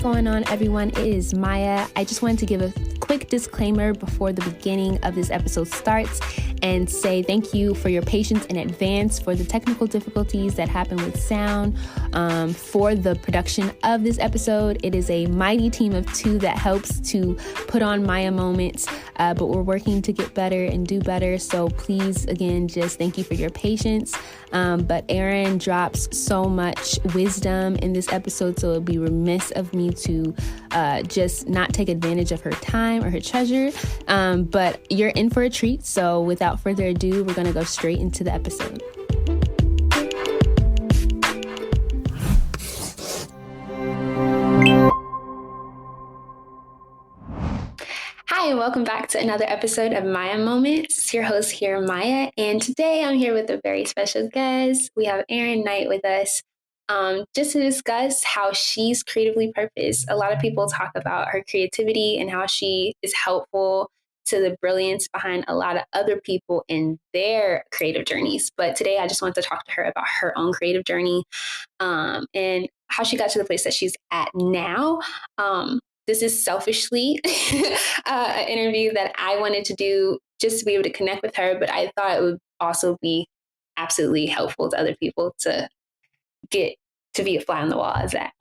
going on, everyone? It is Maia. I just wanted to give a quick disclaimer before the beginning of this episode starts and say thank you for your patience in advance for the technical difficulties that happen with sound for the production of this episode. It is a mighty team of two that helps to put on Maia Moments, but we're working to get better and do better. So please, again, just thank you for your patience. But Erinn drops so much wisdom in this episode, so it would be remiss of me to just not take advantage of her time or her treasure. But you're in for a treat. So without further ado, we're going to go straight into the episode. Hi, and welcome back to another episode of Maia Moments. It's your host here, Maia, and today I'm here with a very special guest. We have Erinn Knight with us just to discuss how she's creatively purposed. A lot of people talk about her creativity and how she is helpful to the brilliance behind a lot of other people in their creative journeys. But today I just wanted to talk to her about her own creative journey and how she got to the place that she's at now. This is selfishly an interview that I wanted to do just to be able to connect with her, but I thought it would also be absolutely helpful to other people to get to be a fly on the wall as that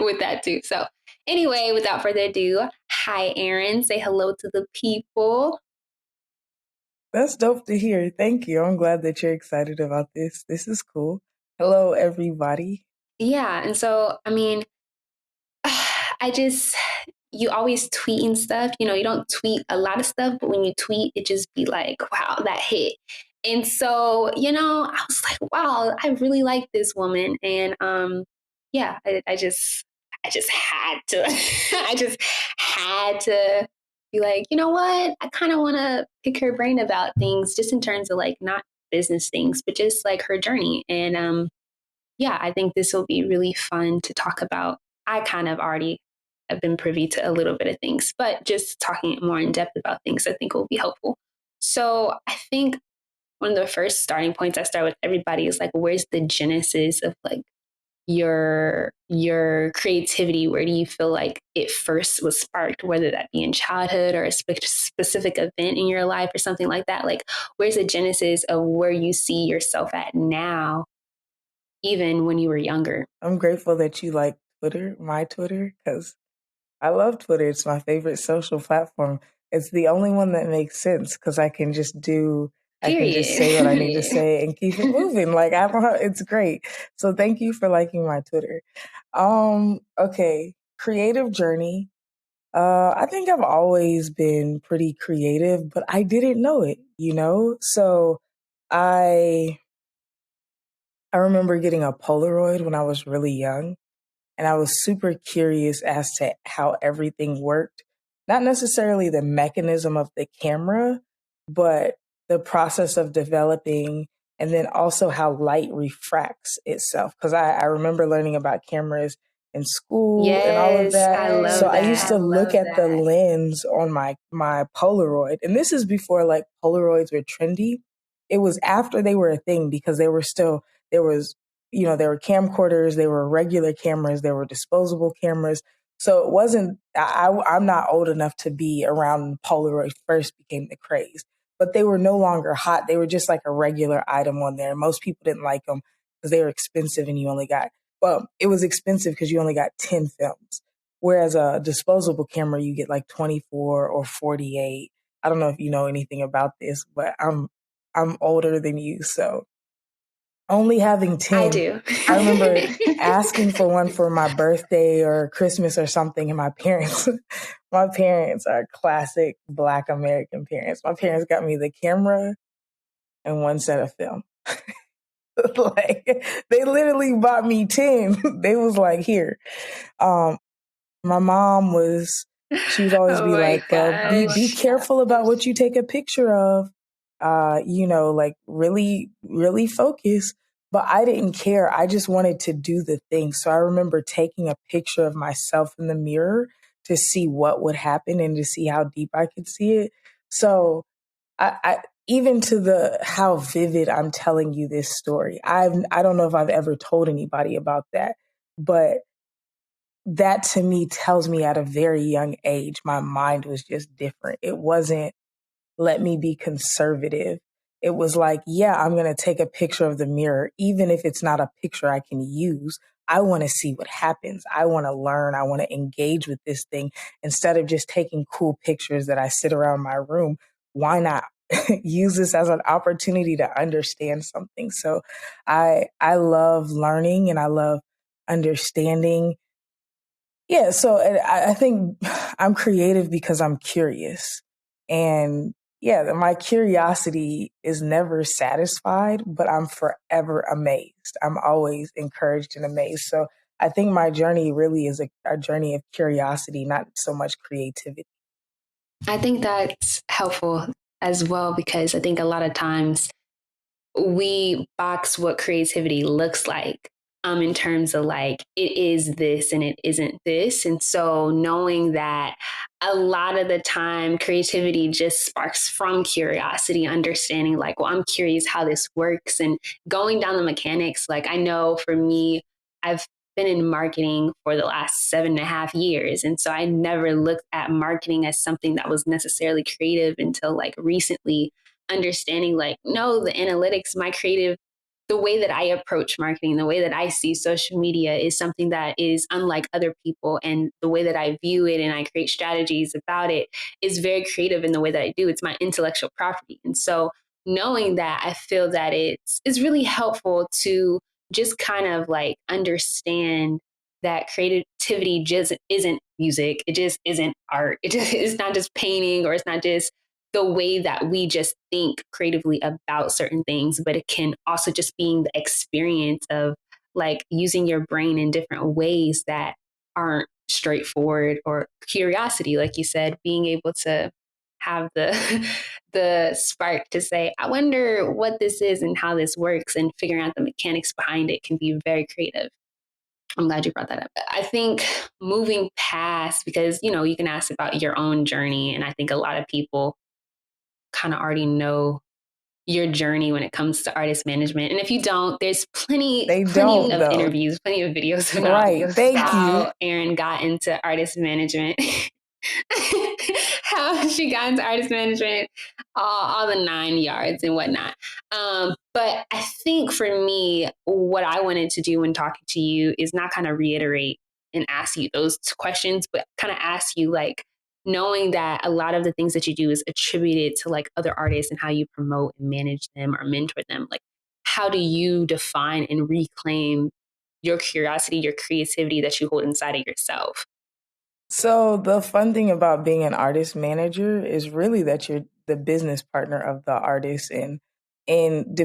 with that too. So anyway, without further ado, hi Erinn, say hello to the people. That's dope to hear. Thank you. I'm glad that you're excited about this. This is cool. Hello, everybody. Yeah, and so, I mean, you always tweeting stuff, you don't tweet a lot of stuff, but when you tweet, it just be like, wow, that hit. And so, I was like, wow, I really like this woman. And I just had to, I just had to be like, you know what? I kind of want to pick her brain about things just in terms of like not business things, but just like her journey. And I think this will be really fun to talk about. I kind of already have been privy to a little bit of things, but just talking more in depth about things I think will be helpful. So I think one of the first starting points I start with everybody is like, where's the genesis of like your creativity? Where do you feel like it first was sparked, whether that be in childhood or a specific event in your life or something like that? Like, where's the genesis of where you see yourself at now, even when you were younger? I'm grateful that you like Twitter, my Twitter, because I love Twitter. It's my favorite social platform. It's the only one that makes sense because I can just say what I need to say and keep it moving. Like it's great. So thank you for liking my Twitter. Okay. Creative journey. I think I've always been pretty creative, but I didn't know it, So I remember getting a Polaroid when I was really young. And I was super curious as to how everything worked. Not necessarily the mechanism of the camera, but the process of developing and then also how light refracts itself. Because I remember learning about cameras in school and all of that. I love so that. I used to look at the lens on my Polaroid. And this is before like Polaroids were trendy. It was after they were a thing because there were camcorders, there were regular cameras, there were disposable cameras. So it wasn't, I'm not old enough to be around when Polaroid first became the craze, but they were no longer hot. They were just like a regular item on there. Most people didn't like them because they were expensive and it was expensive because you only got 10 films. Whereas a disposable camera, you get like 24 or 48. I don't know if you know anything about this, but I'm older than you, so only having 10. I do. I remember asking for one for my birthday or Christmas or something, and my parents are classic Black American parents. My parents got me the camera and one set of film. Like they literally bought me 10. They was like, here. My mom she would always be like, be careful about what you take a picture of. Like really, really focus. But I didn't care. I just wanted to do the thing. So I remember taking a picture of myself in the mirror to see what would happen and to see how deep I could see it. So I even to how vivid I'm telling you this story. I don't know if I've ever told anybody about that, but that to me tells me at a very young age, my mind was just different. It wasn't, let me be conservative. It was like, yeah, I'm going to take a picture of the mirror, even if it's not a picture I can use. I want to see what happens. I want to learn. I want to engage with this thing instead of just taking cool pictures that I sit around my room. Why not use this as an opportunity to understand something? So I love learning and I love understanding. Yeah, so I think I'm creative because I'm curious. And yeah, my curiosity is never satisfied, but I'm forever amazed. I'm always encouraged and amazed. So I think my journey really is a journey of curiosity, not so much creativity. I think that's helpful as well, because I think a lot of times we box what creativity looks like, in terms of like it is this and it isn't this. And so knowing that a lot of the time creativity just sparks from curiosity, understanding like, well, I'm curious how this works and going down the mechanics. Like I know for me, I've been in marketing for the last 7.5 years. And so I never looked at marketing as something that was necessarily creative until like recently, understanding like, no, the analytics, my creative, the way that I approach marketing, the way that I see social media is something that is unlike other people. And the way that I view it and I create strategies about it is very creative in the way that I do. It's my intellectual property. And so knowing that, I feel that it's really helpful to just kind of like understand that creativity just isn't music. It just isn't art. It's not just painting, or it's not just the way that we just think creatively about certain things, but it can also just being the experience of like using your brain in different ways that aren't straightforward, or curiosity, like you said, being able to have the the spark to say, I wonder what this is and how this works, and figuring out the mechanics behind it can be very creative. I'm glad you brought that up. I think moving past, because you can ask about your own journey, and I think a lot of people kind of already know your journey when it comes to artist management. And if you don't, there's plenty of Though. interviews, plenty of videos about how Erinn got into artist management. How she got into artist management, all the 9 yards and whatnot. But I think for me, what I wanted to do when talking to you is not kind of reiterate and ask you those questions, but kind of ask you like, knowing that a lot of the things that you do is attributed to like other artists and how you promote and manage them or mentor them. Like, how do you define and reclaim your curiosity, your creativity that you hold inside of yourself? So the fun thing about being an artist manager is really that you're the business partner of the artist, and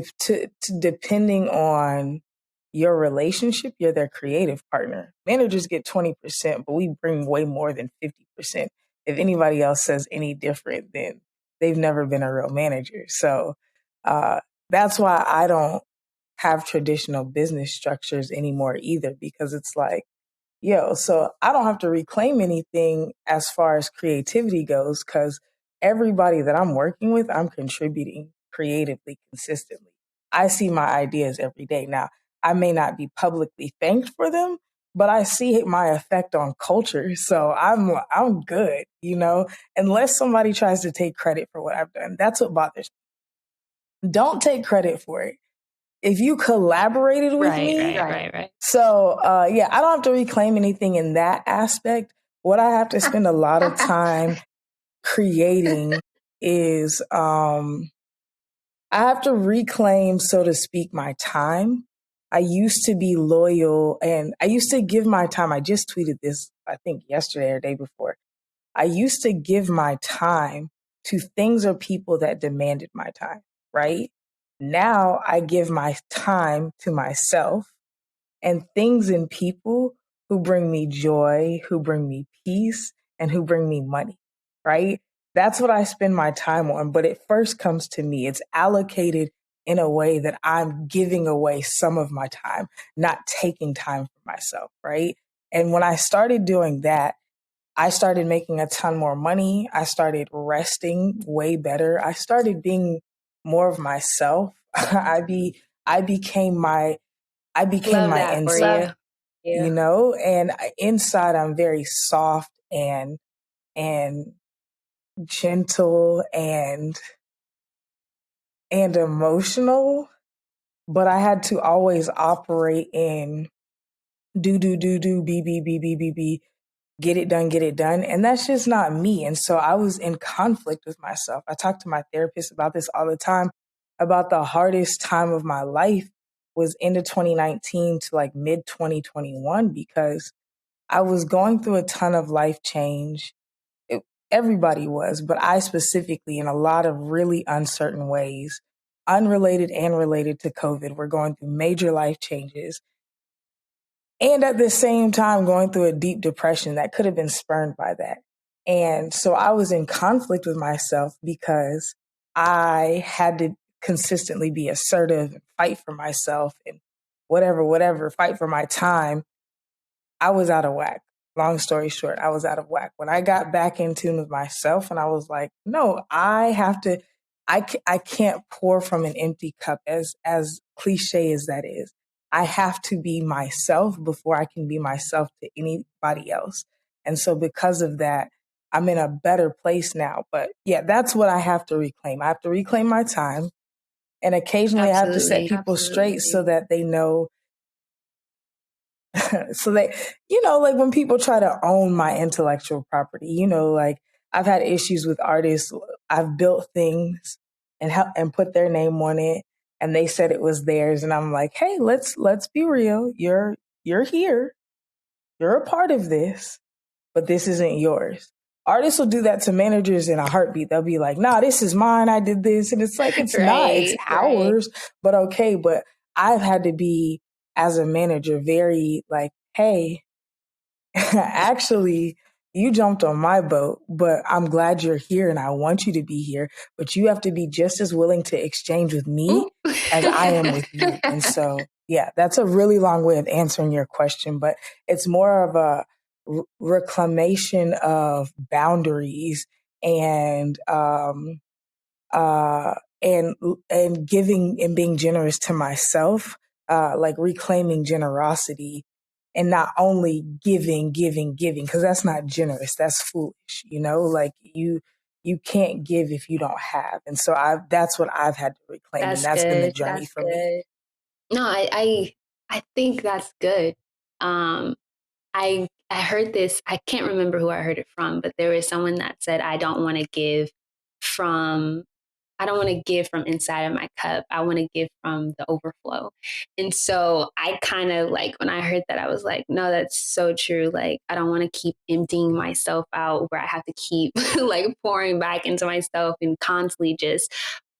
depending on your relationship, you're their creative partner. Managers get 20%, but we bring way more than 50%. If anybody else says any different, then they've never been a real manager. So that's why I don't have traditional business structures anymore either, because it's like, so I don't have to reclaim anything as far as creativity goes, because everybody that I'm working with, I'm contributing creatively consistently. I see my ideas every day. Now, I may not be publicly thanked for them, but I see my effect on culture. So I'm good, unless somebody tries to take credit for what I've done. That's what bothers me. Don't take credit for it. If you collaborated with me. Right. So, I don't have to reclaim anything in that aspect. What I have to spend a lot of time creating is I have to reclaim, so to speak, my time. I used to be loyal and I used to give my time. I just tweeted this, I think yesterday or day before. I used to give my time to things or people that demanded my time, right? Now I give my time to myself and things and people who bring me joy, who bring me peace, and who bring me money, right? That's what I spend my time on. But it first comes to me. It's allocated in a way that I'm giving away some of my time, not taking time for myself, right? And when I started doing that, I started making a ton more money. I started resting way better. I started being more of myself. I became my Love that inside. for you. you know, and inside I'm very soft and gentle and emotional, but I had to always operate in do, be, get it done. And that's just not me. And so I was in conflict with myself. I talk to my therapist about this all the time, about the hardest time of my life was end of 2019 to like mid 2021, because I was going through a ton of life change. It, everybody was, but I specifically, in a lot of really uncertain ways, unrelated and related to COVID. We're going through major life changes. And at the same time, going through a deep depression that could have been spurned by that. And so I was in conflict with myself because I had to consistently be assertive and fight for myself and whatever, fight for my time. I was out of whack. Long story short, I was out of whack. When I got back in tune with myself and I was like, no, I have to, I can't pour from an empty cup, as cliche as that is. I have to be myself before I can be myself to anybody else. And so because of that, I'm in a better place now. But yeah, that's what I have to reclaim. I have to reclaim my time. And occasionally I have to set people straight so that they know so they, you know, like when people try to own my intellectual property, you know, like I've had issues with artists. I've built things and put their name on it, and they said it was theirs, and I'm like, hey, let's be real. You're here. You're a part of this, but this isn't yours. Artists will do that to managers in a heartbeat. They'll be like, nah, this is mine. I did this. And it's like, it's not, it's ours, but okay. But I've had to be, as a manager, very like, hey, actually, you jumped on my boat, but I'm glad you're here and I want you to be here. But you have to be just as willing to exchange with me as I am with you. And so, yeah, that's a really long way of answering your question, but it's more of a reclamation of boundaries and uh, and giving and being generous to myself, like reclaiming generosity and not only giving, because that's not generous. That's foolish. You know, like you can't give if you don't have. And so that's what I've had to reclaim. And that's been the journey for me. No, I think that's good. I heard this, I can't remember who I heard it from, but there was someone that said, I don't want to give from inside of my cup. I want to give from the overflow. And so I kind of like, when I heard that, I was like, no, that's so true. Like, I don't want to keep emptying myself out where I have to keep like pouring back into myself and constantly just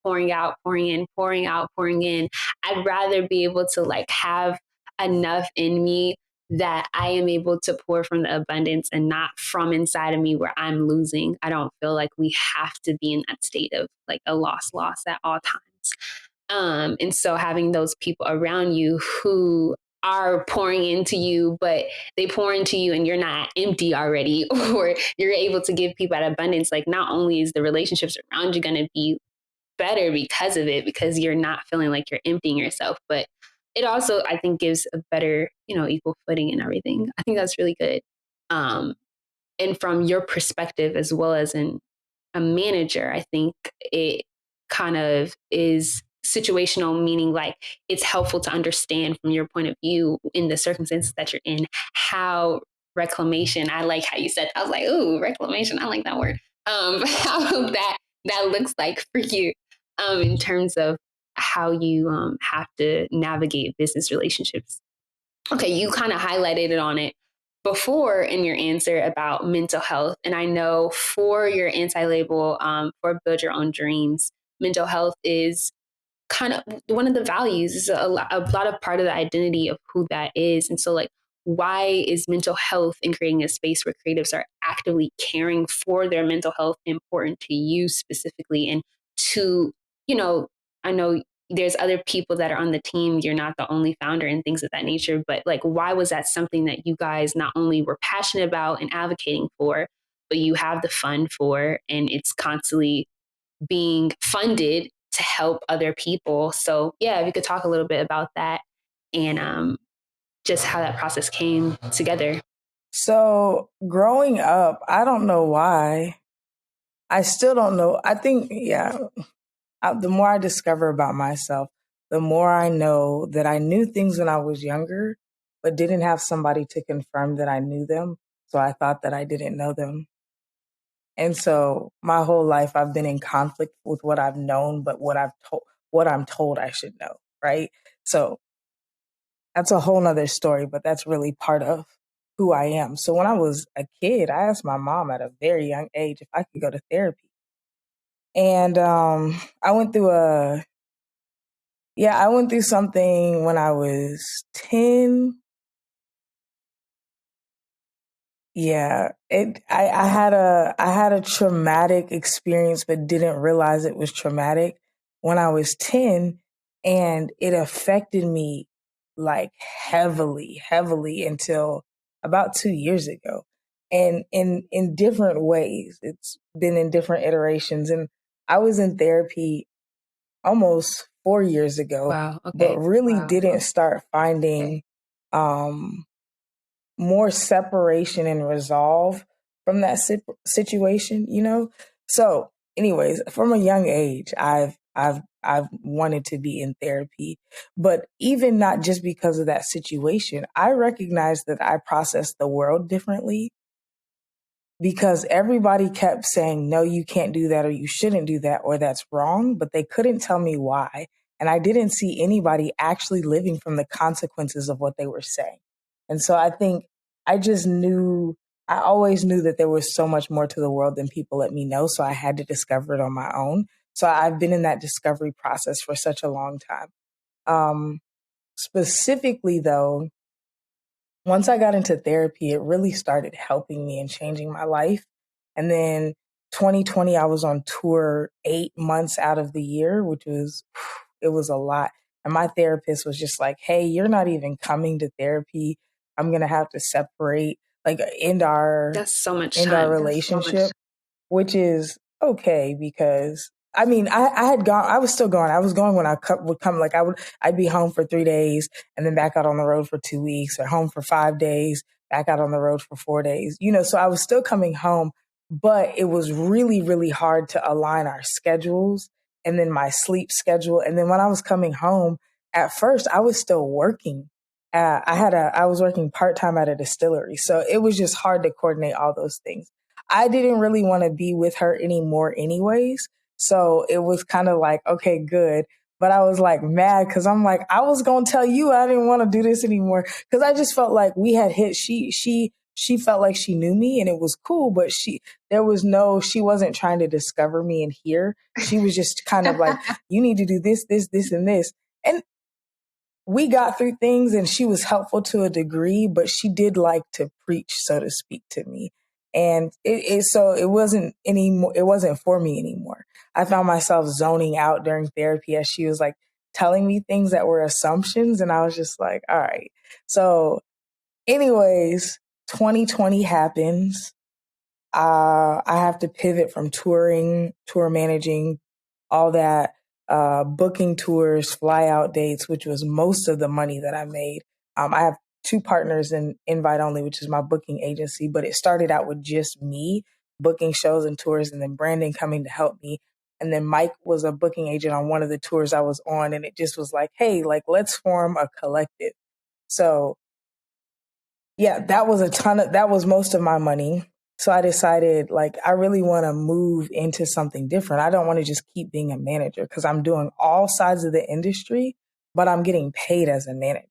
pouring out, pouring in, pouring out, pouring in. I'd rather be able to like have enough in me that I am able to pour from the abundance and not from inside of me where I'm losing. I don't feel like we have to be in that state of like a loss at all times. And so having those people around you who are pouring into you, but they pour into you and you're not empty already, or you're able to give people that abundance, like not only is the relationships around you going to be better because of it, because you're not feeling like you're emptying yourself, but it also, I think, gives a better, equal footing and everything. I think that's really good. And from your perspective, as well as a manager, I think it kind of is situational, meaning like it's helpful to understand from your point of view in the circumstances that you're in, how reclamation, I like how you said, I was like, ooh, reclamation, I like that word. How that looks like for you, in terms of how you have to navigate business relationships. Okay, you kind of highlighted it on it before in your answer about mental health. And I know for your anti-label, for Build Your Own Dreams, mental health is kind of one of the values, is a lot of part of the identity of who that is. And so like, why is mental health and creating a space where creatives are actively caring for their mental health important to you specifically? And to, I know there's other people that are on the team. You're not the only founder and things of that nature, but like, why was that something that you guys not only were passionate about and advocating for, but you have the fund for, and it's constantly being funded to help other people? So yeah, if you could talk a little bit about that and just how that process came together. So growing up, I don't know why. I still don't know. I think, the more I discover about myself, the more I know that I knew things when I was younger, but didn't have somebody to confirm that I knew them. So I thought that I didn't know them. And so my whole life I've been in conflict with what I've known, but what I'm told I should know. Right. So that's a whole nother story, but that's really part of who I am. So when I was a kid, I asked my mom at a very young age if I could go to therapy. And I went through I went through something when I was 10. Yeah, I had a traumatic experience, but didn't realize it was traumatic when I was 10, and it affected me like heavily until about 2 years ago. And in different ways. It's been in different iterations. And I was in therapy almost 4 years ago, Wow. but Okay. really Wow. didn't start finding um more separation and resolve from that situation, you know? So, anyways, from a young age, I've wanted to be in therapy, but even not just because of that situation, I recognize that I process the world differently because everybody kept saying, no, you can't do that, or you shouldn't do that, or that's wrong, but they couldn't tell me why. And I didn't see anybody actually living from the consequences of what they were saying. And so I think I just knew, I always knew that there was so much more to the world than people let me know. So I had to discover it on my own. So I've been in that discovery process for such a long time. Specifically, though, once I got into therapy, it really started helping me and changing my life. And then 2020, I was on tour 8 months out of the year, it was a lot. And my therapist was just like, hey, you're not even coming to therapy. I'm going to have to separate, like That's so much end our time. relationship, which is okay because I had gone, I was still going. I was going when would come, like I'd be home for 3 days and then back out on the road for 2 weeks, or home for 5 days, back out on the road for 4 days, so I was still coming home, but it was really, really hard to align our schedules and then my sleep schedule. And then when I was coming home, at first I was still working. I was working part-time at a distillery. So it was just hard to coordinate all those things. I didn't really want to be with her anymore anyways. So it was kind of like, okay, good. But I was like mad because I'm like, I was going to tell you I didn't want to do this anymore. Because I just felt like we had hit, she felt like she knew me and it was cool, but she wasn't trying to discover me and hear. She was just kind of like, you need to do this, this, and this. And we got through things and she was helpful to a degree, but she did like to preach, so to speak, to me. And it wasn't for me anymore. I found myself zoning out during therapy as she was like telling me things that were assumptions. And I was just like, all right. So anyways, 2020 happens. I have to pivot from touring, tour managing, all that, booking tours, fly out dates, which was most of the money that I made. I have two partners in Invite Only, which is my booking agency, but it started out with just me booking shows and tours, and then Brandon coming to help me. And then Mike was a booking agent on one of the tours I was on. And it just was like, hey, like, let's form a collective. So yeah, that was most of my money. So I decided, like, I really want to move into something different. I don't want to just keep being a manager because I'm doing all sides of the industry, but I'm getting paid as a manager.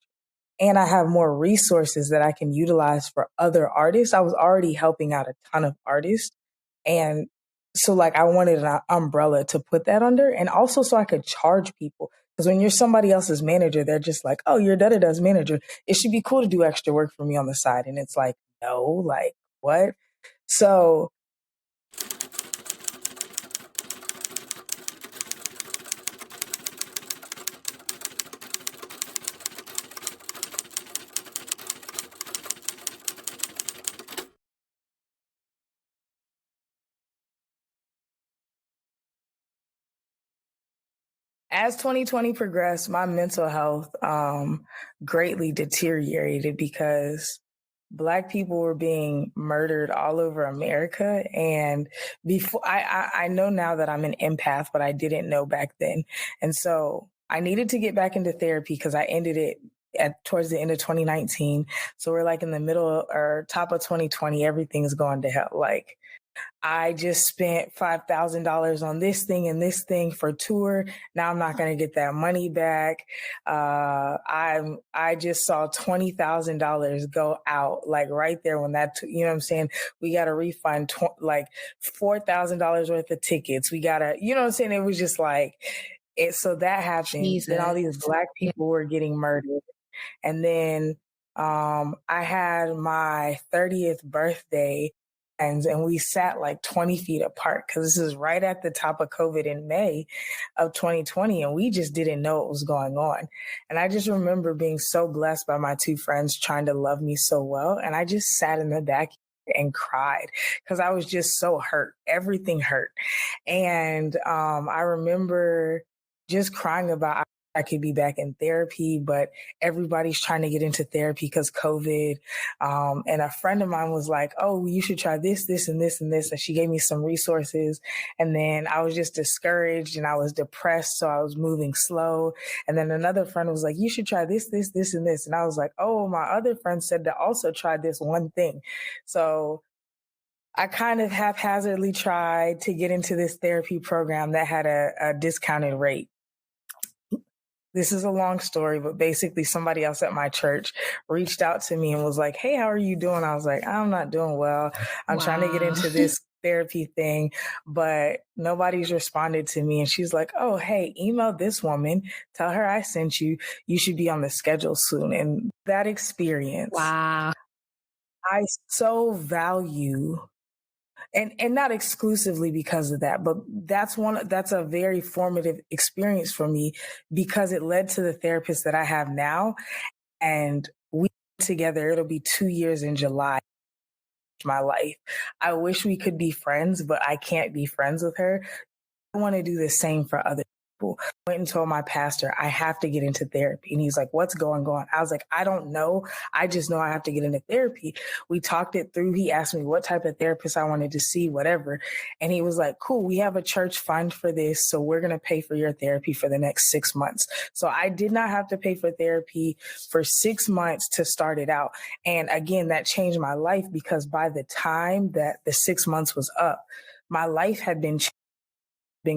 And I have more resources that I can utilize for other artists. I was already helping out a ton of artists. And so, like, I wanted an umbrella to put that under, and also so I could charge people. Because when you're somebody else's manager, they're just like, oh, you're da-da-da's manager. It should be cool to do extra work for me on the side. And it's like, no, like, what? So As 2020 progressed, my mental health greatly deteriorated because Black people were being murdered all over America. And before I know now that I'm an empath, but I didn't know back then. And so I needed to get back into therapy because I ended it towards the end of 2019. So we're like in the middle or top of 2020, everything's going to hell. Like I just spent $5,000 on this thing and this thing for tour. Now I'm not going to get that money back. I just saw $20,000 go out like right there when you know what I'm saying? We got to refund like $4,000 worth of tickets. We got to, you know what I'm saying? It was just like it. So that happened. Jesus. Then all these Black people were getting murdered. And then I had my 30th birthday and we sat like 20 feet apart because this is right at the top of COVID in May of 2020. And we just didn't know what was going on. And I just remember being so blessed by my two friends trying to love me so well. And I just sat in the back and cried because I was just so hurt. Everything hurt. And I remember just crying about I could be back in therapy, but everybody's trying to get into therapy because COVID. And a friend of mine was like, oh, you should try this, this, and this, and this. And she gave me some resources. And then I was just discouraged and I was depressed. So I was moving slow. And then another friend was like, you should try this, this, this, and this. And I was like, oh, my other friend said to also try this one thing. So I kind of haphazardly tried to get into this therapy program that had a discounted rate. This is a long story, but basically somebody else at my church reached out to me and was like, hey, how are you doing? I was like, I'm not doing well. I'm trying to get into this therapy thing, but nobody's responded to me. And she's like, oh, hey, email this woman, tell her I sent you. You should be on the schedule soon. And that experience, I so value and not exclusively because of that, but that's a very formative experience for me because it led to the therapist that I have now. And we together, it'll be 2 years in July. My life. I wish we could be friends, but I can't be friends with her. I want to do the same for other people. I went and told my pastor, I have to get into therapy. And he's like, what's going on? I was like, I don't know. I just know I have to get into therapy. We talked it through. He asked me what type of therapist I wanted to see, whatever. And he was like, cool, we have a church fund for this. So we're going to pay for your therapy for the next 6 months. So I did not have to pay for therapy for 6 months to start it out. And again, that changed my life because by the time that the 6 months was up, my life had been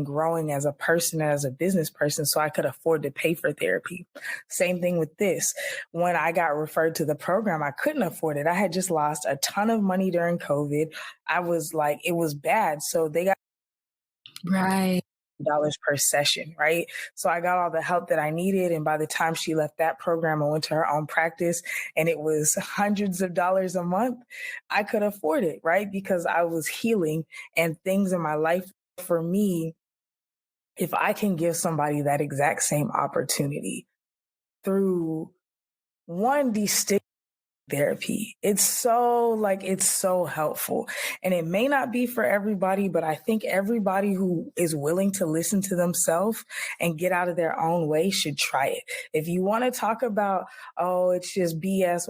growing as a person, as a business person, so I could afford to pay for therapy. Same thing with this. When I got referred to the program, I couldn't afford it. I had just lost a ton of money during COVID. I was like, it was bad. So they got dollars per session, right? So I got all the help that I needed. And by the time she left that program, I went to her own practice and it was hundreds of dollars a month. I could afford it, right? Because I was healing and things in my life for me, if I can give somebody that exact same opportunity through one destigmatization therapy, it's so helpful. And it may not be for everybody, but I think everybody who is willing to listen to themselves and get out of their own way should try it. If you want to talk about, oh, it's just BS,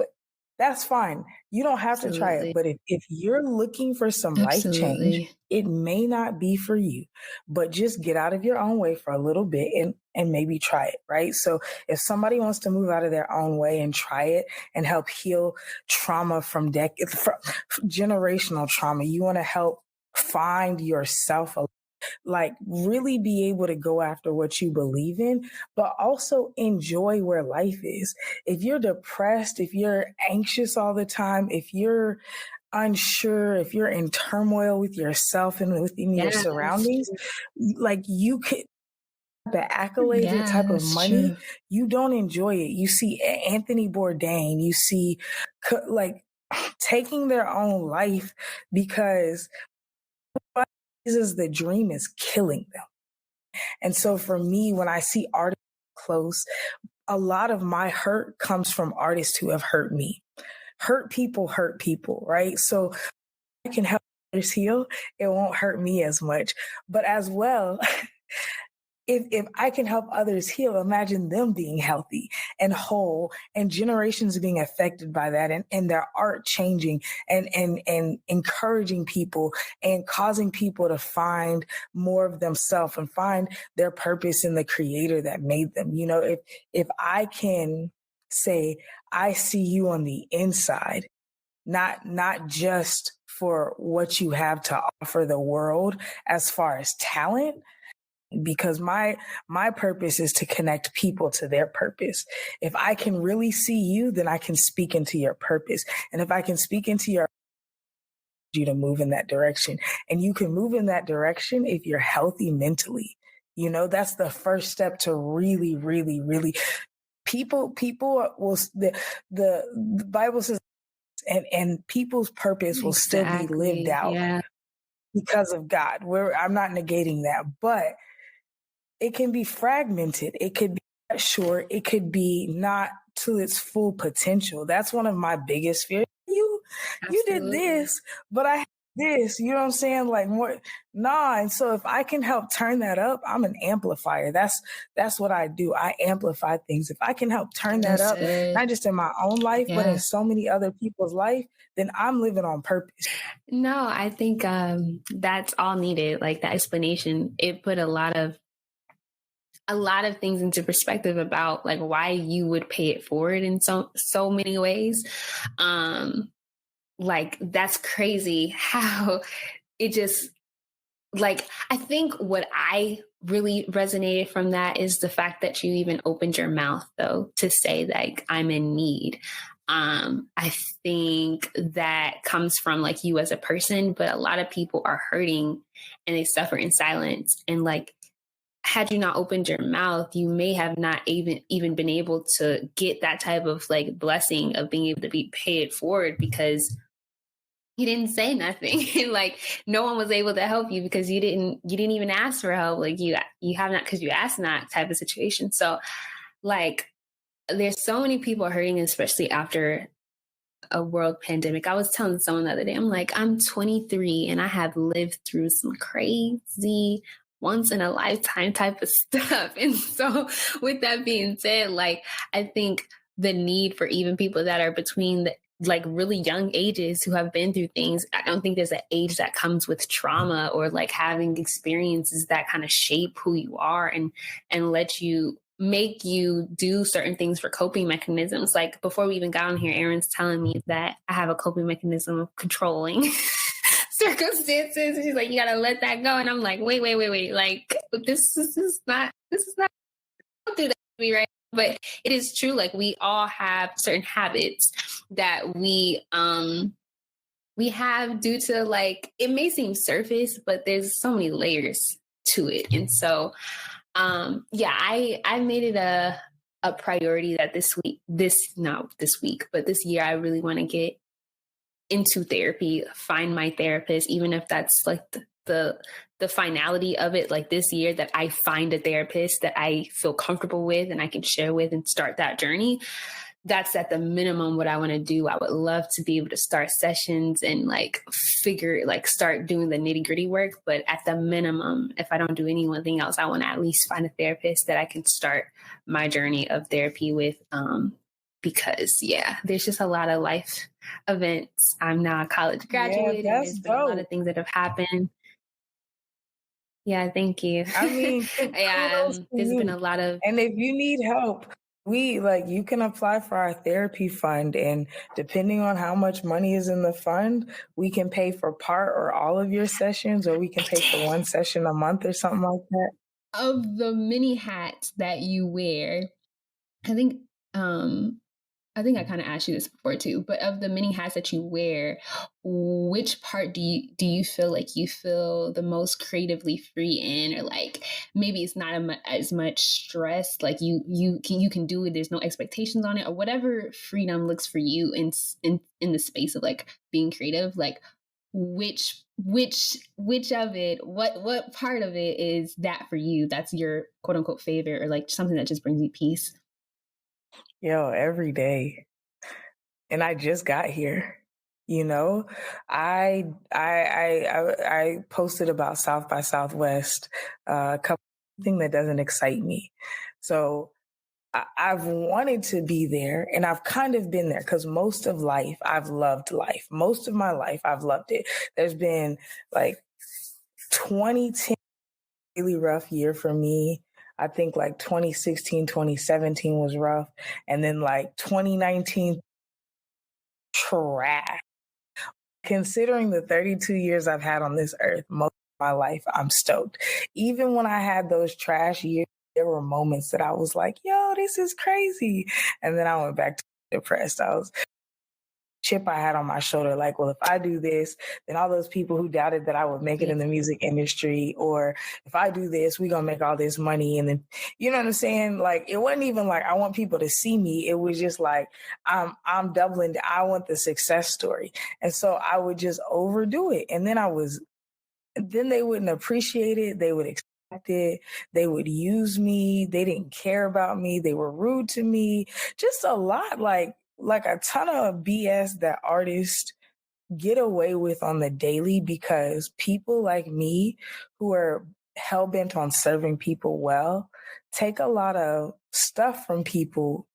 that's fine. You don't have to try it. But if you're looking for some life change, it may not be for you. But just get out of your own way for a little bit and maybe try it, right? So if somebody wants to move out of their own way and try it and help heal trauma from generational trauma, you want to help find yourself like really be able to go after what you believe in, but also enjoy where life is. If you're depressed, if you're anxious all the time, if you're unsure, if you're in turmoil with yourself and within your surroundings, like you could the accolades, the type of money, you don't enjoy it. You see Anthony Bourdain, you see like taking their own life because the dream is killing them. And so for me, when I see artists close, a lot of my hurt comes from artists who have hurt me. Hurt people, right? So I can help others heal. It won't hurt me as much. But as well, if I can help others heal, imagine them being healthy and whole and generations being affected by that and their art changing and encouraging people and causing people to find more of themselves and find their purpose in the creator that made them. You know, if I can say, I see you on the inside, not just for what you have to offer the world as far as talent, because my purpose is to connect people to their purpose. If I can really see you, then I can speak into your purpose. And if I can speak into your you to move in that direction. And you can move in that direction if you're healthy mentally. You know, that's the first step to really, really, really people will the Bible says and people's purpose will still be lived out because of God. I'm not negating that, but it can be fragmented. It could be short. It could be not to its full potential. That's one of my biggest fears. You did this, but I had this, you know what I'm saying? Like more, And so if I can help turn that up, I'm an amplifier. That's what I do. I amplify things. If I can help turn that up, not just in my own life, but in so many other people's life, then I'm living on purpose. No, I think that's all needed. Like the explanation, it put a lot of things into perspective about like why you would pay it forward in so many ways. Like that's crazy how it just like, I think what I really resonated from that is the fact that you even opened your mouth though to say like I'm in need. I think that comes from like you as a person, but a lot of people are hurting and they suffer in silence. And like, had you not opened your mouth, you may have not even been able to get that type of like blessing of being able to be paid forward because you didn't say nothing. Like no one was able to help you because you didn't even ask for help. Like you have not because you asked not type of situation. So like there's so many people hurting, especially after a world pandemic. I was telling someone the other day, I'm like, I'm 23 and I have lived through some crazy once in a lifetime type of stuff. And so with that being said, like, I think the need for even people that are between the like really young ages who have been through things, I don't think there's an age that comes with trauma or like having experiences that kind of shape who you are and make you do certain things for coping mechanisms. Like before we even got on here, Erinn's telling me that I have a coping mechanism of controlling circumstances. She's like, you gotta let that go. And I'm like, wait. Like this is not, don't do that to me, right? But it is true. Like we all have certain habits that we have due to like, it may seem surface, but there's so many layers to it. And so, I made it a priority that this year, I really want to get into therapy, find my therapist, even if that's like the finality of it, like this year that I find a therapist that I feel comfortable with and I can share with and start that journey. That's at the minimum what I want to do. I would love to be able to start sessions and like start doing the nitty gritty work. But at the minimum, if I don't do anything else, I want to at least find a therapist that I can start my journey of therapy with. Because there's just a lot of life events. I'm now a college graduate and there's been a lot of things that have happened. Yeah, thank you. I mean, there's been a lot of, and if you need help, you can apply for our therapy fund, and depending on how much money is in the fund, we can pay for part or all of your sessions, or we can pay for one session a month or something like that. Of the many hats that you wear, I think I kind of asked you this before too, but of the many hats that you wear, which part do you feel like you feel the most creatively free in, or like maybe it's not as much stress, like you can do it, there's no expectations on it, or whatever freedom looks for you in the space of like being creative, like which of it, what part of it is that for you, that's your quote unquote favorite, or like something that just brings you peace? Every day. And I just got here. You know, I posted about South by Southwest a couple thing that doesn't excite me. So I've wanted to be there and I've kind of been there because most of life, I've loved life. Most of my life, I've loved it. There's been like 2010, really rough year for me. I think like 2016, 2017 was rough. And then like 2019, trash. Considering the 32 years I've had on this earth, most of my life, I'm stoked. Even when I had those trash years, there were moments that I was like, yo, this is crazy. And then I went back to depressed. I was chip I had on my shoulder, like, well, if I do this, then all those people who doubted that I would make it in the music industry, or if I do this, we're gonna make all this money. And then, you know what I'm saying? Like, it wasn't even like I want people to see me. It was just like I'm doubling. I want the success story, and so I would just overdo it, and then they wouldn't appreciate it. They would expect it. They would use me. They didn't care about me. They were rude to me. Just a lot, like a ton of BS that artists get away with on the daily because people like me who are hell bent on serving people well take a lot of stuff from people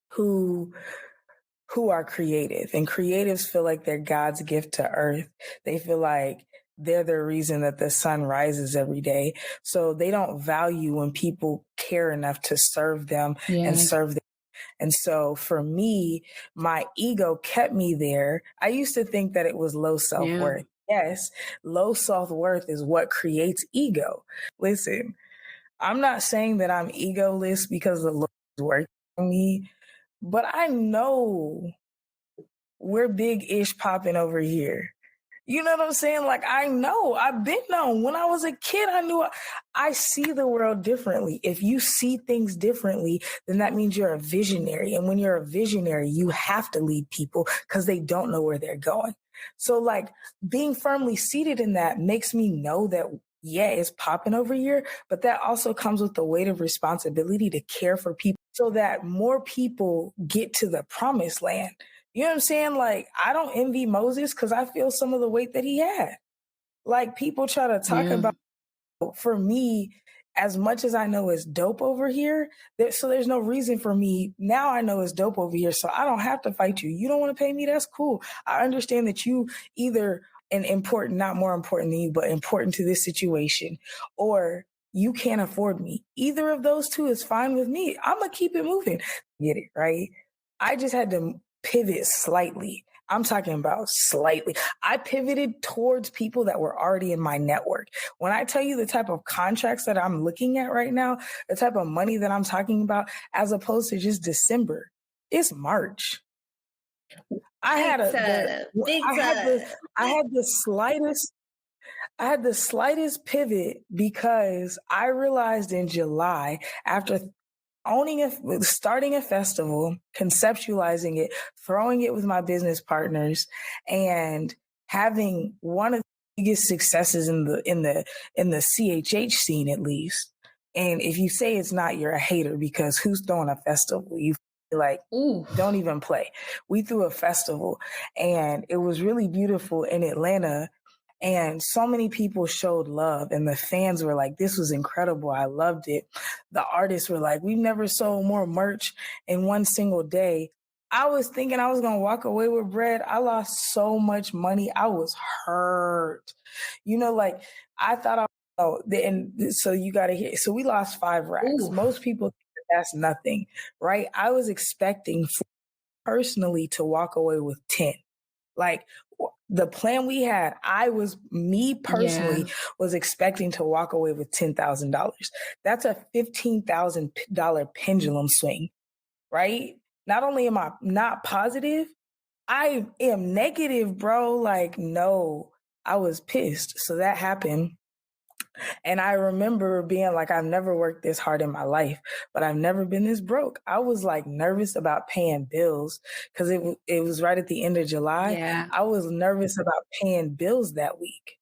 who are creative, and creatives feel like they're God's gift to earth. They feel like they're the reason that the sun rises every day. So they don't value when people care enough to serve them and serve them. And so for me, my ego kept me there. I used to think that it was low self-worth. Yes, low self-worth is what creates ego. Listen, I'm not saying that I'm egoless because the Lord is working on me, but I know we're big ish popping over here. You know what I'm saying? Like, I know, I've been known. When I was a kid, I knew I see the world differently. If you see things differently, then that means you're a visionary. And when you're a visionary, you have to lead people because they don't know where they're going. So, like, being firmly seated in that makes me know that, yeah, it's popping over here, but that also comes with the weight of responsibility to care for people so that more people get to the promised land. You know what I'm saying? Like, I don't envy Moses because I feel some of the weight that he had. Like, people try to talk about, for me, as much as I know it's dope over here, so there's no reason for me. Now I know it's dope over here, so I don't have to fight you. You don't want to pay me? That's cool. I understand that you either an important, not more important than you, but important to this situation, or you can't afford me. Either of those two is fine with me. I'm going to keep it moving. Get it, right? I just had to pivot slightly. I'm talking about slightly. I pivoted towards people that were already in my network. When I tell you the type of contracts that I'm looking at right now, the type of money that I'm talking about, as opposed to just December, it's March. I had the slightest pivot because I realized in July, after starting a festival, conceptualizing it, throwing it with my business partners, and having one of the biggest successes in the CHH scene, at least. And if you say it's not, you're a hater, because who's throwing a festival? You like, don't even play. We threw a festival and it was really beautiful in Atlanta. And so many people showed love, and the fans were like, this was incredible. I loved it. The artists were like, we've never sold more merch in one single day. I was thinking I was going to walk away with bread. I lost so much money. I was hurt. You know, like, I thought and so you got to hear. So we lost 5 racks. Most people think that's nothing, right? I was expecting personally to walk away with 10. Like, the plan we had, me personally was expecting to walk away with $10,000. That's a $15,000 pendulum swing, right? Not only am I not positive, I am negative, bro. Like, no, I was pissed. So that happened. And I remember being like, I've never worked this hard in my life, but I've never been this broke. I was like nervous about paying bills because it was right at the end of July. Yeah. I was nervous about paying bills that week.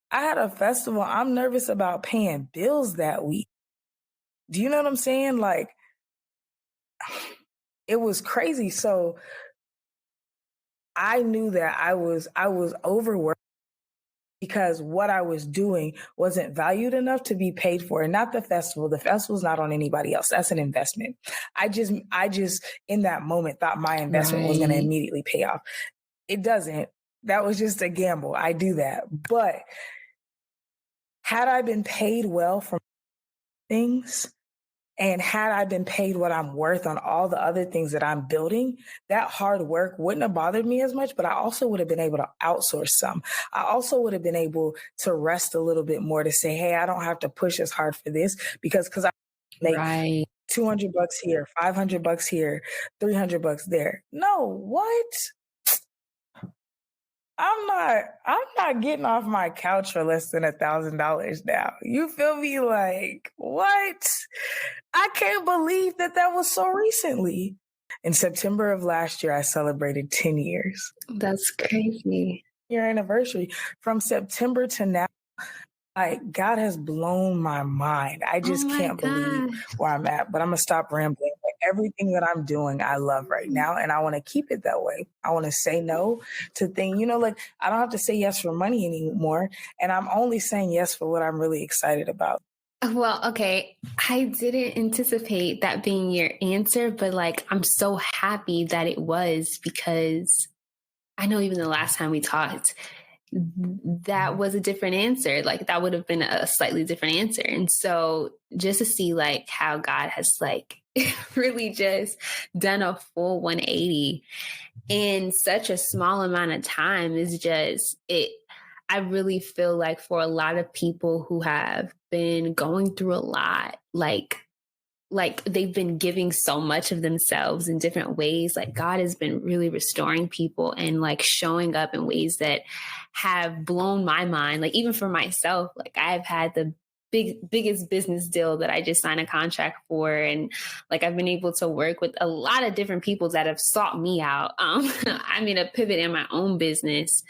I had a festival. I'm nervous about paying bills that week. Do you know what I'm saying? Like, it was crazy. So I knew that I was overworked. because what I was doing wasn't valued enough to be paid for. And not the festival. The festival's not on anybody else. That's an investment. I just in that moment thought my investment was going to immediately pay off. It doesn't. That was just a gamble. I do that. But had I been paid well for things, and had I been paid what I'm worth on all the other things that I'm building, that hard work wouldn't have bothered me as much, but I also would have been able to outsource some. I also would have been able to rest a little bit more to say, hey, I don't have to push as hard for this because I make $200 here, $500 here, $300 there. No, what? I'm not getting off my couch for less than $1,000 now. You feel me? Like, what? I can't believe that was so recently. In September of last year, I celebrated 10 years. That's crazy. Your anniversary. From September to now, like, God has blown my mind. I just can't believe where I'm at, but I'm going to stop rambling. Everything that I'm doing, I love right now, and I want to keep it that way. I want to say no to things, like I don't have to say yes for money anymore, and I'm only saying yes for what I'm really excited about. Well, okay, I didn't anticipate that being your answer, but like I'm so happy that it was, because I know even the last time we talked, that was a different answer. Like that would have been a slightly different answer. And so just to see like how God has like really just done a full 180 in such a small amount of time is just it. I really feel like for a lot of people who have been going through a lot, like they've been giving so much of themselves in different ways. Like God has been really restoring people and like showing up in ways that have blown my mind. Like even for myself, like I've had the biggest business deal that I just signed a contract for. And like, I've been able to work with a lot of different people that have sought me out. I made a pivot in my own business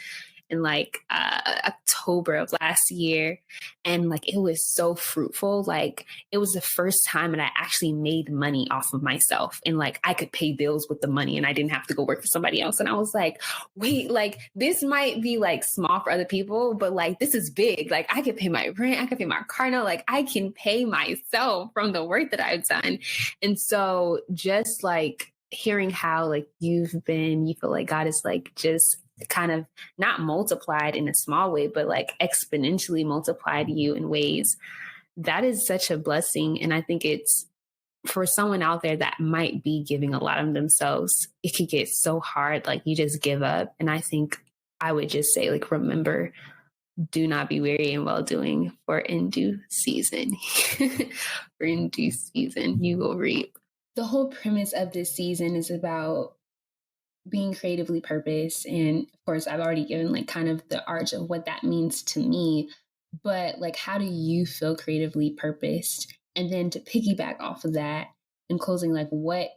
in like October of last year. And like, it was so fruitful. Like it was the first time that I actually made money off of myself, and like I could pay bills with the money and I didn't have to go work for somebody else. And I was like, wait, like this might be like small for other people, but like this is big. Like I could pay my rent, I could pay my car note, like I can pay myself from the work that I've done. And so just like hearing how like you feel like God is like just kind of not multiplied in a small way, but like exponentially multiplied you in ways that is such a blessing. And I think it's for someone out there that might be giving a lot of themselves, it could get so hard, like you just give up. And I think I would just say, like, remember, do not be weary in well doing, for in due season, for in due season, you will reap. The whole premise of this season is about being creatively purposed. And of course, I've already given like kind of the arch of what that means to me. But like, how do you feel creatively purposed? And then to piggyback off of that, in closing, like what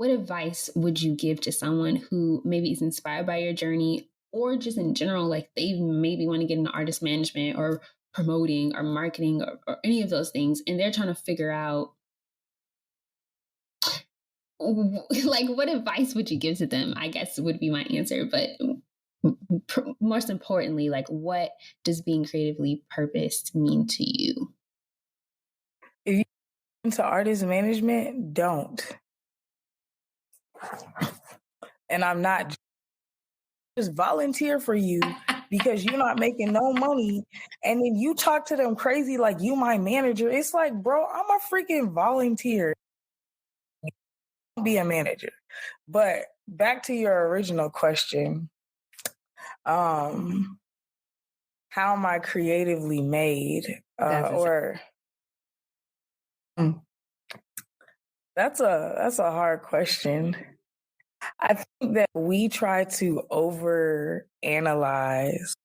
advice would you give to someone who maybe is inspired by your journey, or just in general, like they maybe want to get into artist management or promoting or marketing or any of those things, and they're trying to figure out, like, what advice would you give to them? I guess would be my answer. But most importantly, like, what does being creatively purposed mean to you? If you're into artist management, don't. And I'm not just volunteer for you because you're not making no money. And then you talk to them crazy like you my manager. It's like, bro, I'm a freaking volunteer. Be a manager. But back to your original question, how am I creatively made? That's a hard question. I think that we try to over analyze.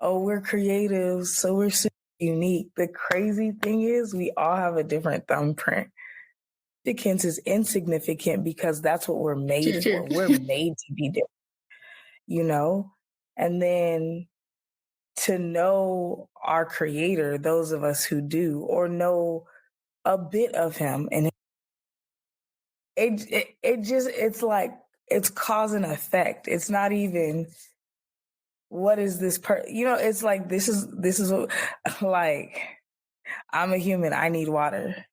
Oh, we're creative, so we're super unique. The crazy thing is we all have a different thumbprint. Significance is insignificant because that's what we're made for. We're made to be different, And then to know our creator, those of us who do, or know a bit of him, and it's like it's cause and effect. It's not even what is this it's like, this is what, like, I'm a human, I need water.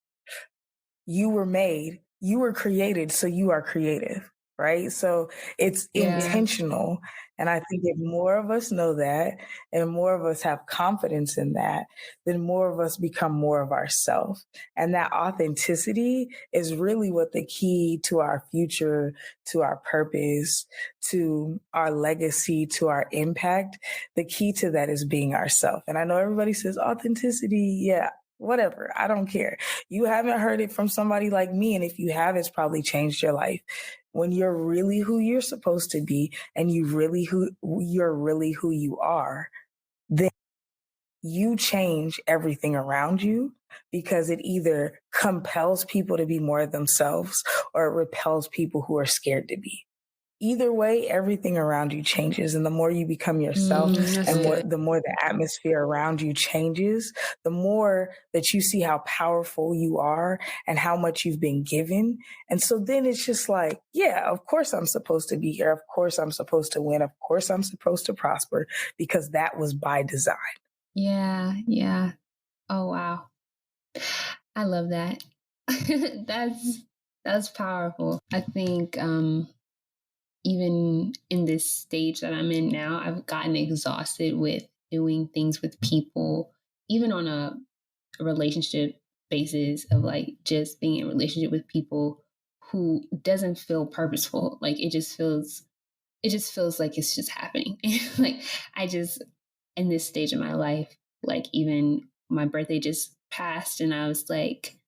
You were created, so you are creative, right? So it's intentional. And I think if more of us know that and more of us have confidence in that, then more of us become more of ourselves. And that authenticity is really what the key to our future, to our purpose, to our legacy, to our impact. The key to that is being ourselves. And I know everybody says authenticity. Yeah, whatever. I don't care. You haven't heard it from somebody like me. And if you have, it's probably changed your life. When you're really who you're supposed to be and you're really who you are, then you change everything around you, because it either compels people to be more themselves or it repels people who are scared to be. Either way, everything around you changes. And the more you become yourself the more the atmosphere around you changes, the more that you see how powerful you are and how much you've been given. And so then it's just like, yeah, of course I'm supposed to be here. Of course I'm supposed to win. Of course I'm supposed to prosper, because that was by design. Yeah. Yeah. Oh, wow. I love that. That's powerful. I think, even in this stage that I'm in now, I've gotten exhausted with doing things with people, even on a relationship basis, of like just being in a relationship with people who doesn't feel purposeful. Like it just feels like it's just happening. Like I just, in this stage of my life, like even my birthday just passed and I was like,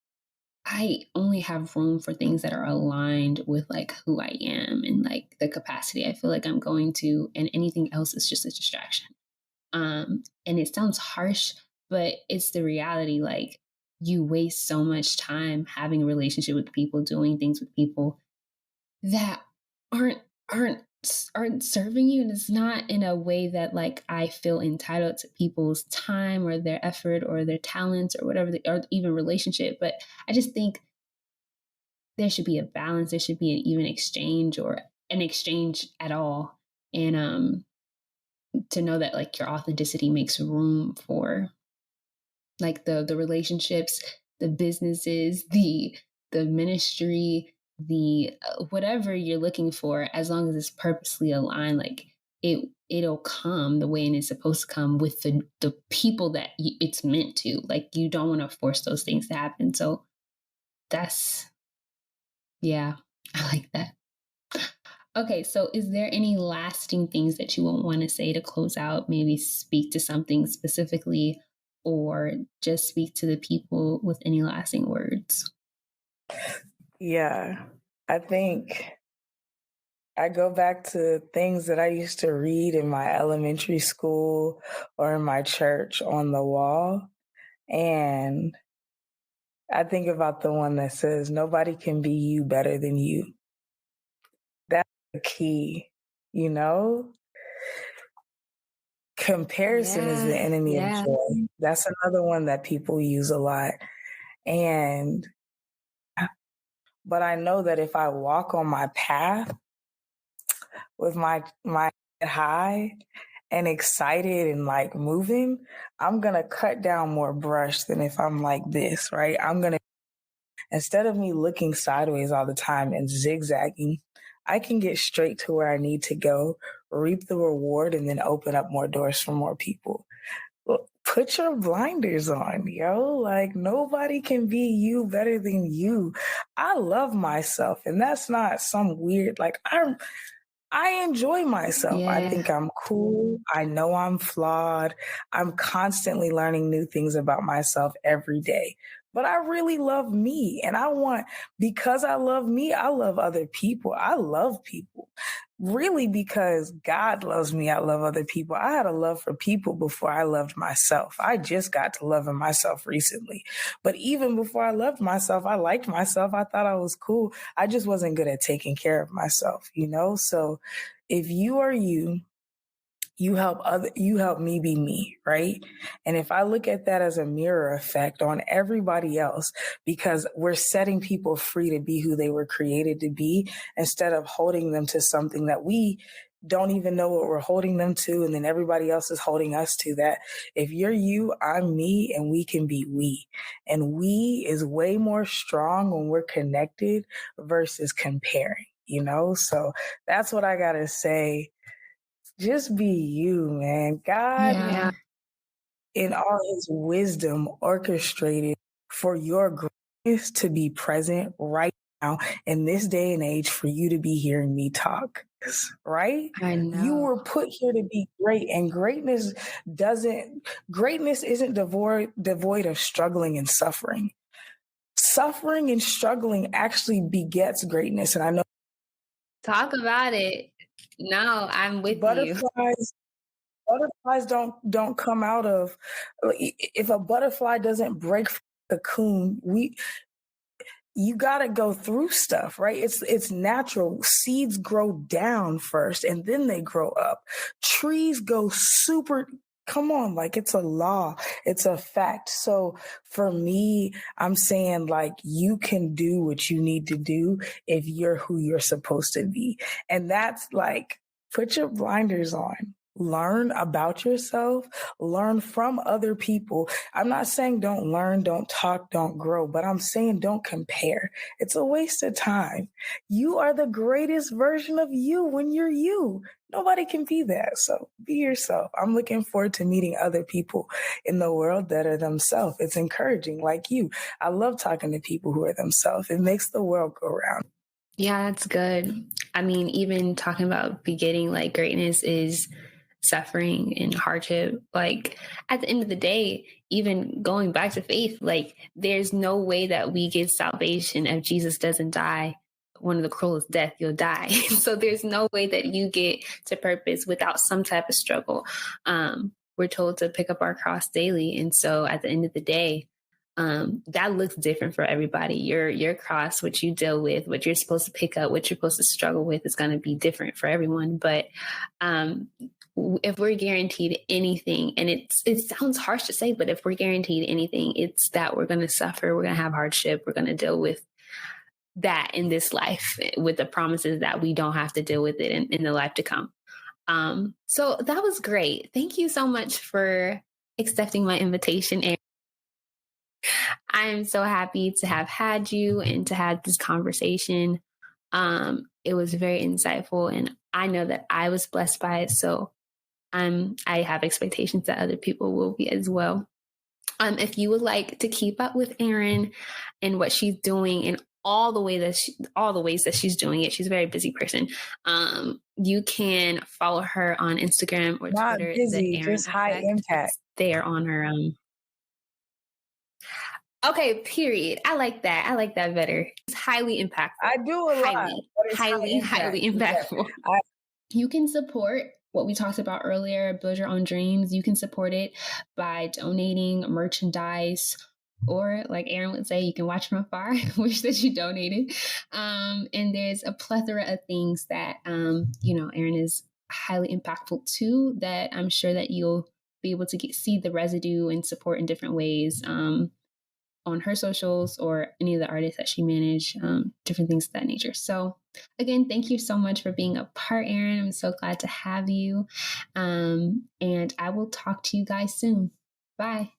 I only have room for things that are aligned with like who I am and like the capacity I feel like I'm going to, and anything else is just a distraction. And it sounds harsh, but it's the reality. Like you waste so much time having a relationship with people, doing things with people that aren't aren't aren't serving you, and it's not in a way that like I feel entitled to people's time or their effort or their talents or whatever, or even relationship. But I just think there should be a balance. There should be an even exchange or an exchange at all. And to know that like your authenticity makes room for like the relationships, the businesses, the ministry, the whatever you're looking for, as long as it's purposely aligned, like it'll come the way and it's supposed to come with the people that it's meant to. Like you don't want to force those things to happen. So that's, yeah, I like that. Okay, so is there any lasting things that you would want to say to close out? Maybe speak to something specifically, or just speak to the people with any lasting words? Yeah, I think I go back to things that I used to read in my elementary school or in my church on the wall. And I think about the one that says, nobody can be you better than you. That's the key, you know? Comparison is the enemy of joy. That's another one that people use a lot. But I know that if I walk on my path with my head high and excited and like moving, I'm going to cut down more brush than if I'm like this, right? Instead of me looking sideways all the time and zigzagging, I can get straight to where I need to go, reap the reward, and then open up more doors for more people. Put your blinders on, yo. Like nobody can be you better than you. I love myself, and that's not some weird, like I enjoy myself. I think I'm cool. I know I'm flawed. I'm constantly learning new things about myself every day. But I really love me. And because I love me, I love other people. I love people. Really, because God loves me, I love other people. I had a love for people before I loved myself. I just got to loving myself recently. But even before I loved myself, I liked myself. I thought I was cool. I just wasn't good at taking care of myself, you know? So if you are you, you help me be me, right? And if I look at that as a mirror effect on everybody else, because we're setting people free to be who they were created to be, instead of holding them to something that we don't even know what we're holding them to, and then everybody else is holding us to that. If you're you, I'm me, and we can be we. And we is way more strong when we're connected versus comparing, you know? So that's what I gotta say. Just be you, man. God, in all his wisdom, orchestrated for your greatness to be present right now in this day and age for you to be hearing me talk. Right? I know. You were put here to be great, and greatness isn't devoid of struggling and suffering. Suffering and struggling actually begets greatness. And I know, talk about it. No, I'm with you. Butterflies don't come out of, if a butterfly doesn't break from the cocoon, you got to go through stuff, right? It's natural. Seeds grow down first and then they grow up. Trees go super, come on, like it's a law, it's a fact. So for me, I'm saying like you can do what you need to do if you're who you're supposed to be. And that's like, put your blinders on. Learn about yourself, learn from other people. I'm not saying don't learn, don't talk, don't grow, but I'm saying don't compare. It's a waste of time. You are the greatest version of you when you're you. Nobody can be that. So be yourself. I'm looking forward to meeting other people in the world that are themselves. It's encouraging, like you. I love talking to people who are themselves. It makes the world go round. Yeah, that's good. I mean, even talking about begetting like greatness is suffering and hardship. Like at the end of the day, even going back to faith, like there's no way that we get salvation if Jesus doesn't die one of the cruelest death, you'll die. So there's no way that you get to purpose without some type of struggle. We're told to pick up our cross daily. And so at the end of the day, that looks different for everybody. Your cross, what you deal with, what you're supposed to pick up, what you're supposed to struggle with is going to be different for everyone. But if we're guaranteed anything, and it sounds harsh to say, but if we're guaranteed anything, it's that we're going to suffer, we're going to have hardship, we're going to deal with that in this life with the promises that we don't have to deal with it in the life to come. So that was great. Thank you so much for accepting my invitation, Erinn. I'm so happy to have had you and to have this conversation. It was very insightful, and I know that I was blessed by it. So I have expectations that other people will be as well. If you would like to keep up with Erinn and what she's doing and all the ways that she's doing it, she's a very busy person. You can follow her on Instagram or Not Twitter. busy, just high impact. They are on her. Okay, period. I like that. I like that better. It's highly impactful. I do a lot, but it's highly impactful. Yeah. You can support what we talked about earlier, Build Your Own Dreams. You can support it by donating merchandise, or like Erinn would say, you can watch from afar. Wish that you donated. And there's a plethora of things that, Erinn is highly impactful too, that I'm sure that you'll be able to see the residue and support in different ways. On her socials or any of the artists that she managed, different things of that nature. So again, thank you so much for being a part, Erinn. I'm so glad to have you. And I will talk to you guys soon. Bye.